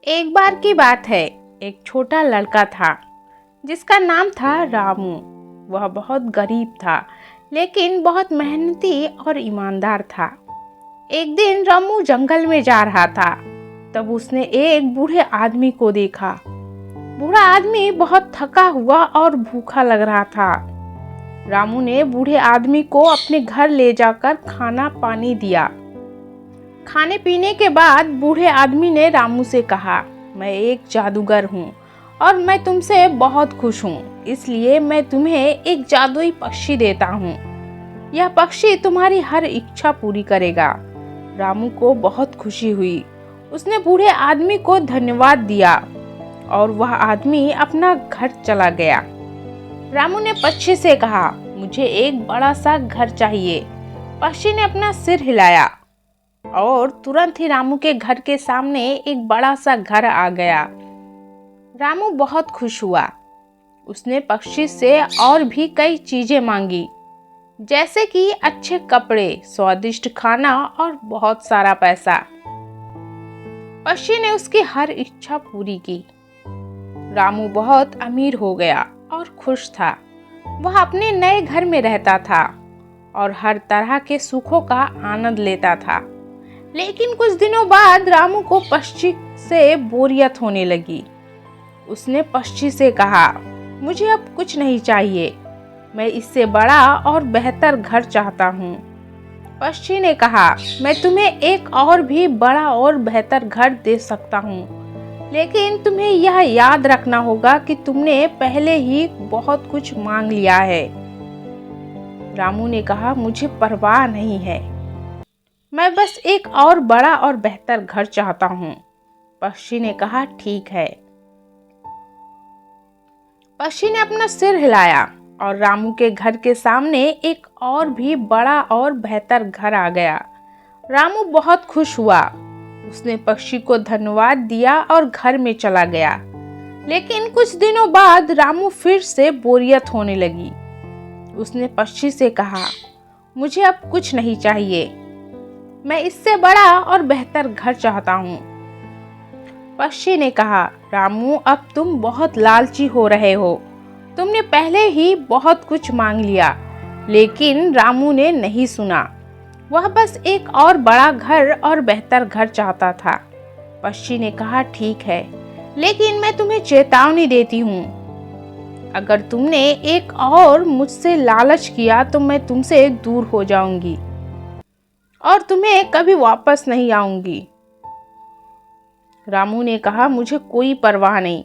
एक बार की बात है। एक छोटा लड़का था जिसका नाम था रामू। वह बहुत गरीब था लेकिन बहुत मेहनती और ईमानदार था। एक दिन रामू जंगल में जा रहा था, तब उसने एक बूढ़े आदमी को देखा। बूढ़ा आदमी बहुत थका हुआ और भूखा लग रहा था। रामू ने बूढ़े आदमी को अपने घर ले जाकर खाना पानी दिया। खाने पीने के बाद बूढ़े आदमी ने रामू से कहा, मैं एक जादूगर हूँ और मैं तुमसे बहुत खुश हूँ, इसलिए मैं तुम्हें एक जादुई पक्षी देता हूँ। यह पक्षी तुम्हारी हर इच्छा पूरी करेगा। रामू को बहुत खुशी हुई। उसने बूढ़े आदमी को धन्यवाद दिया और वह आदमी अपना घर चला गया। रामू ने पक्षी से कहा, मुझे एक बड़ा सा घर चाहिए। पक्षी ने अपना सिर हिलाया और तुरंत ही रामू के घर के सामने एक बड़ा सा घर आ गया। रामू बहुत खुश हुआ। उसने पक्षी से और भी कई चीजें मांगी, जैसे कि अच्छे कपड़े, स्वादिष्ट खाना और बहुत सारा पैसा। पक्षी ने उसकी हर इच्छा पूरी की। रामू बहुत अमीर हो गया और खुश था। वह अपने नए घर में रहता था और हर तरह के सुखों का आनंद लेता था। लेकिन कुछ दिनों बाद रामू को पक्षी से बोरियत होने लगी। उसने पक्षी से कहा, मुझे अब कुछ नहीं चाहिए, मैं इससे बड़ा और बेहतर घर चाहता हूँ। पक्षी ने कहा, मैं तुम्हें एक और भी बड़ा और बेहतर घर दे सकता हूँ, लेकिन तुम्हें यह याद रखना होगा कि तुमने पहले ही बहुत कुछ मांग लिया है। रामू ने कहा, मुझे परवाह नहीं है, मैं बस एक और बड़ा और बेहतर घर चाहता हूँ। पक्षी ने कहा, ठीक है। पक्षी ने अपना सिर हिलाया और रामू के घर के सामने एक और भी बड़ा और बेहतर घर आ गया। रामू बहुत खुश हुआ। उसने पक्षी को धन्यवाद दिया और घर में चला गया। लेकिन कुछ दिनों बाद रामू फिर से बोरियत होने लगी। उसने पक्षी से कहा, मुझे अब कुछ नहीं चाहिए, मैं इससे बड़ा और बेहतर घर चाहता हूँ। पक्षी ने कहा, रामू अब तुम बहुत लालची हो रहे हो, तुमने पहले ही बहुत कुछ मांग लिया। लेकिन रामू ने नहीं सुना। वह बस एक और बड़ा घर और बेहतर घर चाहता था। पक्षी ने कहा, ठीक है, लेकिन मैं तुम्हें चेतावनी देती हूँ, अगर तुमने एक और मुझसे लालच किया तो मैं तुमसे दूर हो जाऊंगी और तुम्हें कभी वापस नहीं आऊंगी। रामू ने कहा, मुझे कोई परवाह नहीं,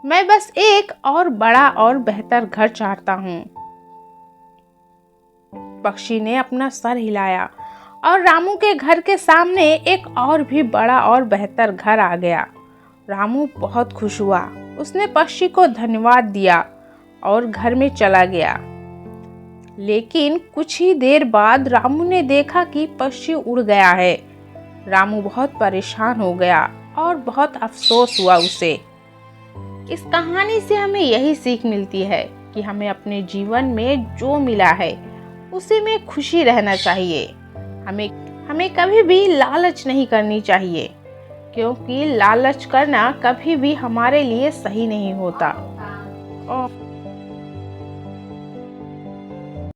मैं बस एक और बड़ा और बेहतर घर चाहता हूँ। पक्षी ने अपना सर हिलाया और रामू के घर के सामने एक और भी बड़ा और बेहतर घर आ गया। रामू बहुत खुश हुआ। उसने पक्षी को धन्यवाद दिया और घर में चला गया। लेकिन कुछ ही देर बाद रामू ने देखा कि पक्षी उड़ गया है। रामू बहुत परेशान हो गया और बहुत अफसोस हुआ उसे। इस कहानी से हमें यही सीख मिलती है कि हमें अपने जीवन में जो मिला है उसी में खुशी रहना चाहिए। हमें कभी भी लालच नहीं करनी चाहिए, क्योंकि लालच करना कभी भी हमारे लिए सही नहीं होता।